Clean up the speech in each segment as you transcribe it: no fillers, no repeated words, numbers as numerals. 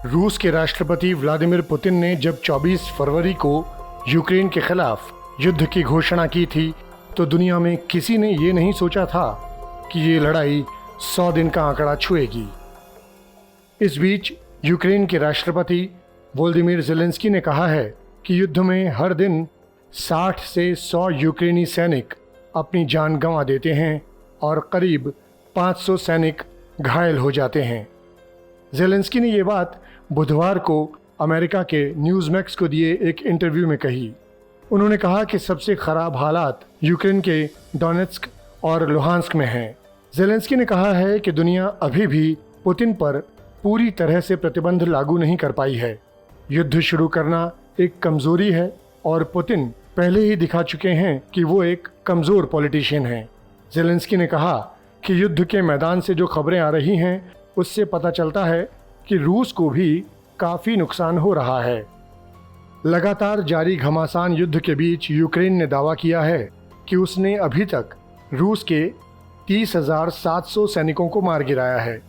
रूस के राष्ट्रपति व्लादिमीर पुतिन ने जब 24 फरवरी को यूक्रेन के खिलाफ युद्ध की घोषणा की थी तो दुनिया में किसी ने ये नहीं सोचा था कि ये लड़ाई 100 दिन का आंकड़ा छुएगी। इस बीच यूक्रेन के राष्ट्रपति वोलोदिमीर ज़ेलेंस्की ने कहा है कि युद्ध में हर दिन 60 से 100 यूक्रेनी सैनिक अपनी जान गंवा देते हैं और करीब 500 सैनिक घायल हो जाते हैं। ज़ेलेंस्की ने ये बात बुधवार को अमेरिका के न्यूज़मैक्स को दिए एक इंटरव्यू में कही। उन्होंने कहा कि सबसे खराब हालात यूक्रेन के डोनेट्स्क और लुहांस्क में हैं। ज़ेलेंस्की ने कहा है कि दुनिया अभी भी पुतिन पर पूरी तरह से प्रतिबंध लागू नहीं कर पाई है। युद्ध शुरू करना एक कमज़ोरी है और पुतिन पहले ही दिखा चुके हैं कि वो एक कमज़ोर पॉलिटिशियन हैं। ज़ेलेंस्की ने कहा कि युद्ध के मैदान से जो खबरें आ रही हैं उससे पता चलता है कि रूस को भी काफ़ी नुकसान हो रहा है। लगातार जारी घमासान युद्ध के बीच यूक्रेन ने दावा किया है कि उसने अभी तक रूस के 30,700 सैनिकों को मार गिराया है।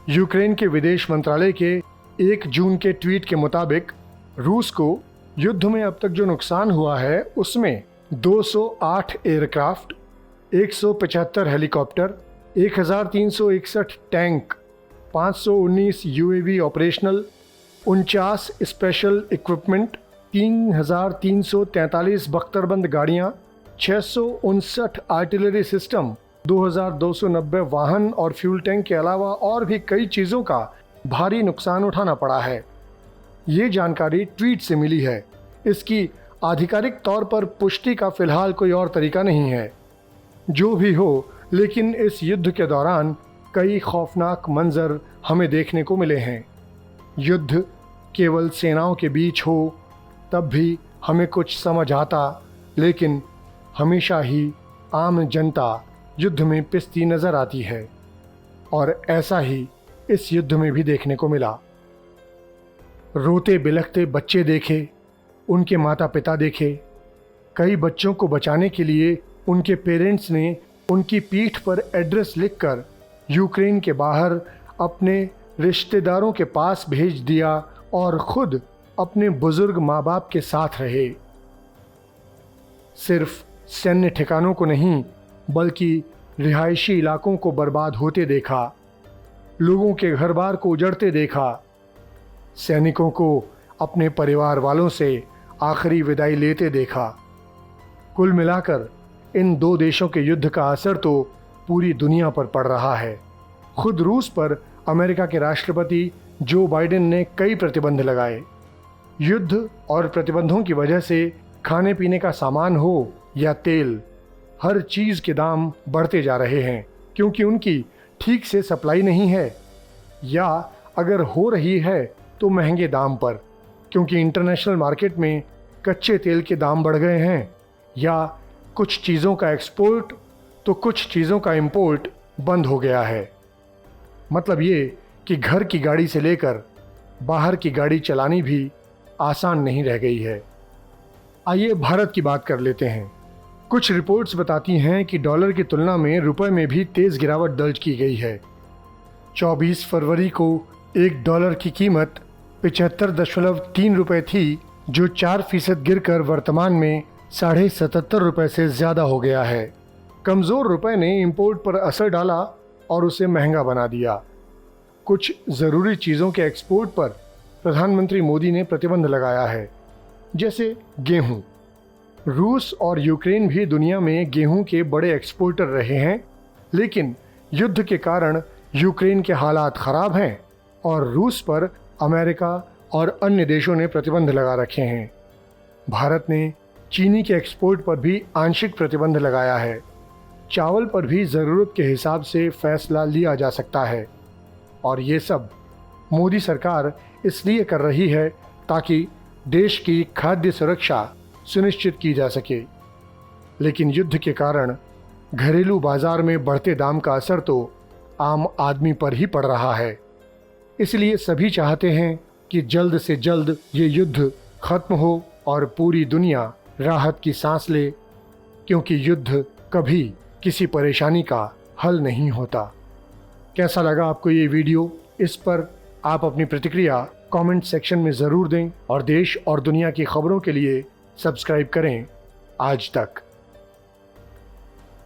यूक्रेन के विदेश मंत्रालय के 1 जून के ट्वीट के मुताबिक रूस को युद्ध में अब तक जो नुकसान हुआ है उसमें 208 aircraft, 175 helicopter, 1361 tank, 519 UAV operational, 49 special equipment, 3343 बख्तरबंद गाड़ियाँ, 659 आर्टिलरी सिस्टम, 2290 वाहन और फ्यूल टैंक के अलावा और भी कई चीज़ों का भारी नुकसान उठाना पड़ा है। ये जानकारी ट्वीट से मिली है। इसकी आधिकारिक तौर पर पुष्टि का फिलहाल कोई और तरीका नहीं है। जो भी हो, लेकिन इस युद्ध के दौरान कई खौफनाक मंजर हमें देखने को मिले हैं। युद्ध केवल सेनाओं के बीच हो तब भी हमें कुछ समझ आता, लेकिन हमेशा ही आम जनता युद्ध में पिसती नज़र आती है और ऐसा ही इस युद्ध में भी देखने को मिला। रोते बिलखते बच्चे देखे, उनके माता पिता देखे। कई बच्चों को बचाने के लिए उनके पेरेंट्स ने उनकी पीठ पर एड्रेस लिखकर यूक्रेन के बाहर अपने रिश्तेदारों के पास भेज दिया और खुद अपने बुजुर्ग माँ बाप के साथ रहे। सिर्फ सैन्य ठिकानों को नहीं बल्कि रिहायशी इलाकों को बर्बाद होते देखा, लोगों के घर बार को उजड़ते देखा, सैनिकों को अपने परिवार वालों से आखिरी विदाई लेते देखा। कुल मिलाकर इन दो देशों के युद्ध का असर तो पूरी दुनिया पर पड़ रहा है। खुद रूस पर अमेरिका के राष्ट्रपति जो बाइडेन ने कई प्रतिबंध लगाए। युद्ध और प्रतिबंधों की वजह से खाने पीने का सामान हो या तेल, हर चीज़ के दाम बढ़ते जा रहे हैं क्योंकि उनकी ठीक से सप्लाई नहीं है, या अगर हो रही है तो महंगे दाम पर क्योंकि इंटरनेशनल मार्केट में कच्चे तेल के दाम बढ़ गए हैं, या कुछ चीज़ों का एक्सपोर्ट तो कुछ चीज़ों का इंपोर्ट बंद हो गया है। मतलब ये कि घर की गाड़ी से लेकर बाहर की गाड़ी चलानी भी आसान नहीं रह गई है। आइए भारत की बात कर लेते हैं। कुछ रिपोर्ट्स बताती हैं कि डॉलर की तुलना में रुपए में भी तेज़ गिरावट दर्ज की गई है। 24 फरवरी को $1 की कीमत 75.3 रुपये थी, जो 4% गिरकर वर्तमान में 77.5 रुपये से ज़्यादा हो गया है। कमज़ोर रुपए ने इंपोर्ट पर असर डाला और उसे महंगा बना दिया। कुछ ज़रूरी चीज़ों के एक्सपोर्ट पर प्रधानमंत्री मोदी ने प्रतिबंध लगाया है, जैसे गेहूं। रूस और यूक्रेन भी दुनिया में गेहूं के बड़े एक्सपोर्टर रहे हैं, लेकिन युद्ध के कारण यूक्रेन के हालात ख़राब हैं और रूस पर अमेरिका और अन्य देशों ने प्रतिबंध लगा रखे हैं। भारत ने चीनी के एक्सपोर्ट पर भी आंशिक प्रतिबंध लगाया है। चावल पर भी ज़रूरत के हिसाब से फैसला लिया जा सकता है और ये सब मोदी सरकार इसलिए कर रही है ताकि देश की खाद्य सुरक्षा सुनिश्चित की जा सके। लेकिन युद्ध के कारण घरेलू बाजार में बढ़ते दाम का असर तो आम आदमी पर ही पड़ रहा है। इसलिए सभी चाहते हैं कि जल्द से जल्द ये युद्ध खत्म हो और पूरी दुनिया राहत की सांस ले, क्योंकि युद्ध कभी किसी परेशानी का हल नहीं होता। कैसा लगा आपको ये वीडियो? इस पर आप अपनी प्रतिक्रिया कमेंट सेक्शन में ज़रूर दें और देश और दुनिया की खबरों के लिए सब्सक्राइब करें आज तक।